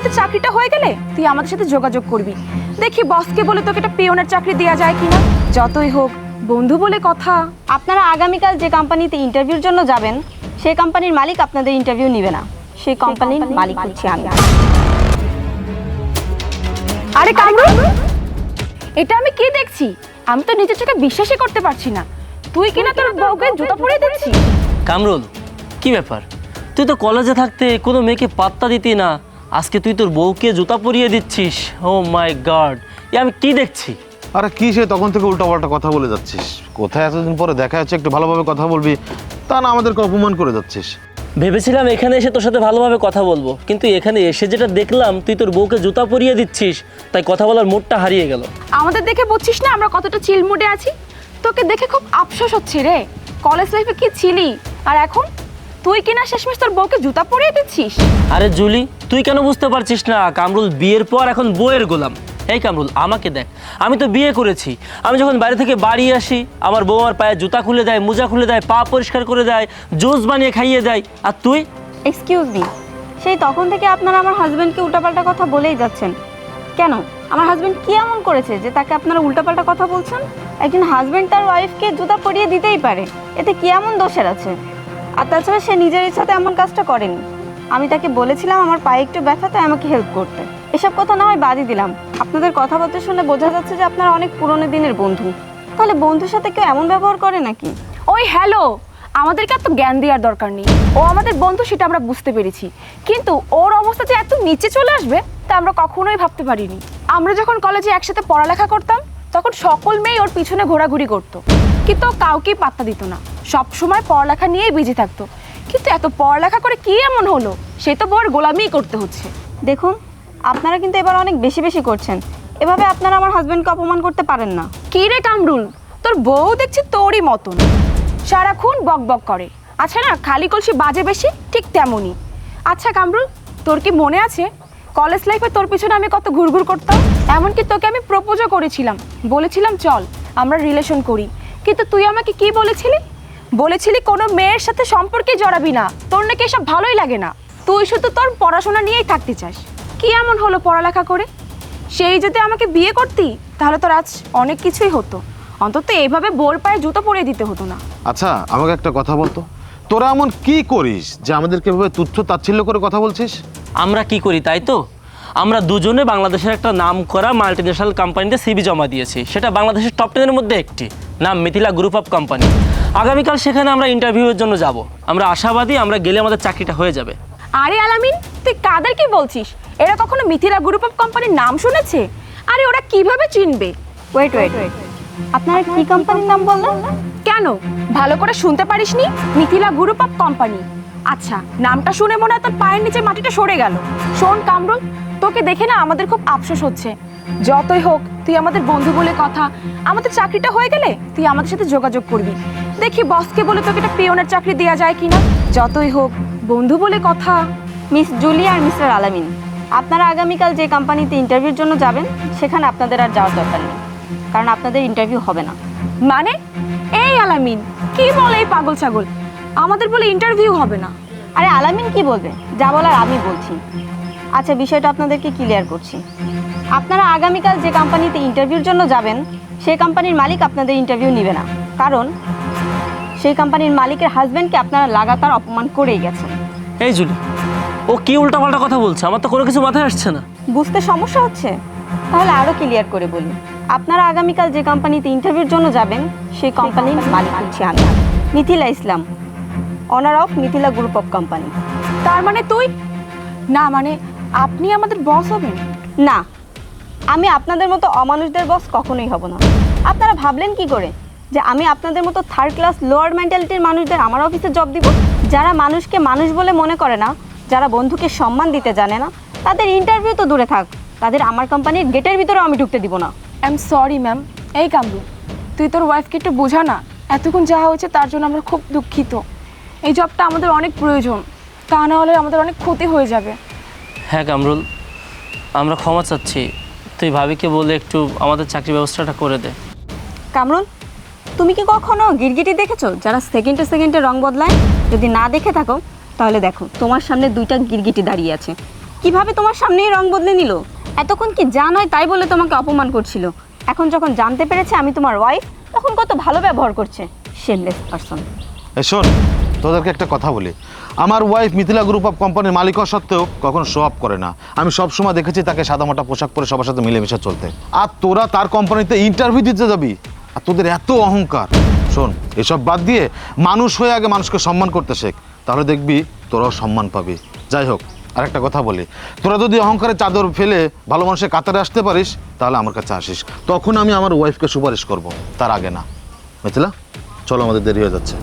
আমাদের চাকরিটা হয়ে গেলে তুই আমাদের সাথে যোগাযোগ করবি। দেখি বসকে বলে তোকে একটা পিওনের চাকরি দেওয়া যায় কিনা। যতই হোক বন্ধু বলে কথা। আপনারা আগামীকাল যে কোম্পানিতে ইন্টারভিউর জন্য যাবেন সেই কোম্পানির মালিক আপনাদের ইন্টারভিউ নেবে না, সেই কোম্পানির মালিক হচ্ছে আমি। আরে কামরুল, এটা আমি কি দেখছি? আমি তো নিজের চোখে বিশ্বাসই করতে পারছি না। তুই কিনা তোর বউকে জুতা পরিয়ে দিচ্ছিস। কামরুল, কি ব্যাপার? তুই তো কলেজে থাকতে কোনো মেয়েকে পাত্তা দিতি না, আজকে তুই তোর বউকে জুতা পরিয়ে দিচ্ছিস। ও মাই গড, এ আমি কি দেখছি? আরে কি সে তখন থেকে উল্টাপাল্টা কথা বলে যাচ্ছিস? কোথায় এতদিন পরে দেখা যাচ্ছে, একটু ভালোভাবে কথা বলবি, তা না আমাদেরকে অপমান করে যাচ্ছিস। ভেবেছিলাম এখানে এসে তোর সাথে ভালোভাবে কথা বলবো, কিন্তু এখানে এসে যেটা দেখলাম তুই তোর বউকে জুতা পরিয়ে দিচ্ছিস, তাই কথা বলার মুডটা হারিয়ে গেল। আমাদের দেখে বুঝছিস না আমরা কতটা চিল মুডে আছি? তোকে দেখে খুব আফসোস হচ্ছে রে। কলেজ লাইফে কি ছিলি, আর এখন তুই কিনা শেষমেশ তোর বউকে জুতা পরিয়ে দিচ্ছিস। আরে জুলি, তুই কেন বুঝতে পারছিস না? কামরুল বিয়ের পর এখন বউয়ের গোলাম। এই কামরুল, আমাকে দেখ, আমি তো বিয়ে করেছি। আমি যখন বাইরে থেকে বাড়ি আসি, আমার বউ আমার পায়ে জুতা খুলে দেয়, মোজা খুলে দেয়, পা পরিষ্কার করে দেয়, জুস বানিয়ে খাইয়ে দেয়। আর তুই? এক্সকিউজ মি, সেই তখন থেকে আপনারা আমার হাজবেন্ডকে উল্টাপাল্টা কথা বলেই যাচ্ছেন কেন? আমার হাজবেন্ড কি এমন করেছে যে তাকে আপনারা উল্টাপাল্টা কথা বলছেন? একজন হাজবেন্ড তার ওয়াইফকে জুতা পরিয়ে দিতেই পারে, এতে কি এমন দোষের আছে? আর তাছাড়া সে নিজের ইচ্ছাতে এমন কাজটা করেনি। আমি তাকে বলেছিলাম আমার পায়ে একটু ব্যথা, তাই আমাকে হেল্প করতে। এসব কথা না হয় বাদই দিলাম, আপনাদের কথাবার্তা শুনে বোঝা যাচ্ছে যে আপনারা অনেক পুরনো দিনের বন্ধু। তাহলে বন্ধুর সাথে কেউ এমন ব্যবহার করে নাকি? ওই হ্যালো, আমাদেরকে এত জ্ঞান দেওয়ার দরকার নেই। ও আমাদের বন্ধু, সেটা আমরা বুঝতে পেরেছি, কিন্তু ওর অবস্থা যে এত নিচে চলে আসবে তা আমরা কখনোই ভাবতে পারিনি। আমরা যখন কলেজে একসাথে পড়ালেখা করতাম তখন সকল মেয়ে ওর পিছনে ঘোরাঘুরি করতো, কিন্তু ও কাউকেই পাত্তা দিত না, সব সময় পড়ালেখা নিয়েই বিজি থাকতো। কিন্তু এত পড়ালেখা করে কি এমন হলো, সে তো বউয়ের গোলামিই করতে হচ্ছে। দেখুন, আপনারা কিন্তু এবার অনেক বেশি বেশি করছেন। এভাবে আপনারা আমার হাজবেন্ডকে অপমান করতে পারেন না। কি রে কামরুল, তোর বউ দেখছি তোরই মতন, সারাক্ষণ বক বক করে। আচ্ছা না, খালি কলসি বাজে বেশি, ঠিক তেমনই। আচ্ছা কামরুল, তোর কি মনে আছে কলেজ লাইফে তোর পিছনে আমি কত ঘুরঘুর করতাম? এমনকি তোকে আমি প্রপোজও করেছিলাম, বলেছিলাম চল আমরা রিলেশন করি, কিন্তু তুই আমাকে কি বলেছিলি? বলেছিলি কোনো মেয়ের সাথে সম্পর্কে জড়াবি না, তোর নাকি এসব ভালোই লাগে না, তুই শুধু তোর পড়াশোনা নিয়েই থাকতে চাস। কি এমন হলো পড়ালেখা করে? সেই যদি আমাকে বিয়ে করতি তাহলে তোর আজ অনেক কিছুই হতো, অন্তত এইভাবে বোর পায়ে জুতো পরিয়ে দিতে হতো না। আচ্ছা আমাকে একটা কথা বলতো, তোরা এমন কি করিস যে আমাদেরকে এভাবে তুচ্ছ তাচ্ছিল্য করে কথা বলছিস? আমরা কি করি তাই তো? আমরা দুজনে বাংলাদেশের একটা নাম করা মাল্টিন্যাশনাল কোম্পানিতে সিভি জমা দিয়েছি, সেটা বাংলাদেশের টপ 10-এর মধ্যে একটি, নাম মিথিলা গ্রুপ অফ কোম্পানি। আগামীকাল সেখানে আমরা ইন্টারভিউয়ের জন্য যাব। আমরা আশাবাদী আমরা গেলে আমাদের চাকরিটা হয়ে যাবে। আরে আলামিন, তুই কাদের কি বলছিস? এরা কখনো মিথিলা গ্রুপ অফ কোম্পানির নাম শুনেছে? আরে ওরা কিভাবে চিনবে? ওয়েট ওয়েট ওয়েট, আপনারা কি কোম্পানির নাম বললেন? কেন, ভালো করে শুনতে পারিসনি? Mithila group of company. আচ্ছা, নামটা শুনে মনে হয় তোর পায়ের নিচে মাটিটা সরে গেল। শোন কামরুল, তোকে দেখে না আমাদের খুব আফসোস হচ্ছে। যতই হোক তুই আমাদের বন্ধু বলে কথা, আমাদের চাকরিটা হয়ে গেলে তুই আমাদের সাথে যোগাযোগ করবি। দেখি বসকে বলে তোকে একটা পিওনের চাকরি দেওয়া যায় কিনা। যতই হোক বন্ধু বলে কথা। মিস জুলি আর মিস্টার আলামিন, আপনারা আগামীকাল যে কোম্পানিতে ইন্টারভিউর জন্য যাবেন সেখানে আপনাদের আর যাওয়ার দরকার নেই, কারণ আপনাদের ইন্টারভিউ হবে না। মানে এই আলামিন কি বলে এই পাগল ছাগল? আমাদের বলে ইন্টারভিউ হবে না? আরে আলামিন কি বলবে, যা বলার আমি বলছি। আচ্ছা, বিষয়টা আপনাদেরকে ক্লিয়ার করছি। আপনারা আগামীকাল যে কোম্পানিতে ইন্টারভিউর জন্য যাবেন সেই কোম্পানির মালিক আপনাদের ইন্টারভিউ নেবে না, কারণ সেই কোম্পানির মালিকের হাজবেন্ডকে আপনারা লাগাতার অপমান করেই গেছেন। এই জুলি, ও কি উল্টাপাল্টা কথা বলছে? আমার তো কোনো কিছু মাথায় আসছে না। বুঝতে সমস্যা হচ্ছে? তাহলে আরও ক্লিয়ার করে বলি। আপনারা আগামীকাল যে কোম্পানিতে ইন্টারভিউর জন্য যাবেন সেই কোম্পানির মালিক হচ্ছে আমি, Mithila Islam, owner of Mithila group of company. তার মানে তুই না, মানে আপনি আমাদের বস হবেন? না, আমি আপনাদের মতো অমানুষদের বস কখনোই হব না। আপনারা ভাবলেন কি করে যে আমি আপনাদের মতো থার্ড ক্লাস লোয়ার মেন্টালিটির মানুষদের আমার অফিসে জব দিব? যারা মানুষকে মানুষ বলে মনে করে না, যারা বন্ধুকে সম্মান দিতে জানে না, তাদের ইন্টারভিউ তো দূরে থাক, তাদের আমার কোম্পানির গেটের ভিতরেও আমি ঢুকতে দিব না। I am sorry ma'am. এই কামরুল, তুই তোর ওয়াইফকে একটু বোঝা না, এতক্ষণ যা হয়েছে তার জন্য আমরা খুব দুঃখিত। এই জবটা আমাদের অনেক প্রয়োজন, তা না হলে আমাদের অনেক ক্ষতি হয়ে যাবে। হ্যাঁ কামরুল, আমরা ক্ষমা চাচ্ছি, তুই ভাবিকে বলে একটু আমাদের চাকরি ব্যবস্থাটা করে দে। কামরুল, তুমি কি কখনো গিরগিটি দেখেছো যারা সেকেন্ডে সেকেন্ডে রং বদলায়? যদি না দেখে থাকো তাহলে দেখো, তোমার সামনে দুইটা গিরগিটি দাঁড়িয়ে আছে। কিভাবে তোমার সামনেই রং বদলে নিল? এতক্ষণ কি যা নয় তাই বলে তোমাকে অপমান করছিল, এখন যখন জানতে পেরেছে আমি তোমার ওয়াইফ তখন কত ভালো ব্যবহার করছে। Shameless person. এই শোন, তোদেরকে একটা কথা বলি, আমার ওয়াইফ মিথিলা গ্রুপ অফ কোম্পানির মালিক হওয়া সত্ত্বেও কখনো শো আপ করে না। আমি সব সময় দেখেছি তাকে সাদামাটা পোশাক পরে সবার সাথে মিলেমিশে চলতে। আর তোরা তার কোম্পানিতে ইন্টারভিউ দিতে যাবি আর তোদের এত অহংকার। শোন, এসব বাদ দিয়ে মানুষ হয়ে আগে মানুষকে সম্মান করতে শেখ, তাহলে দেখবি তোরাও সম্মান পাবি। যাই হোক, আর একটা কথা বলি, তোরা যদি অহংকারে চাদর ফেলে ভালো মানুষের কাতারে আসতে পারিস তাহলে আমার কাছে আসিস, তখন আমি আমার ওয়াইফকে সুপারিশ করব, তার আগে না। মিথিলা, চলো, আমাদের দেরি হয়ে যাচ্ছে।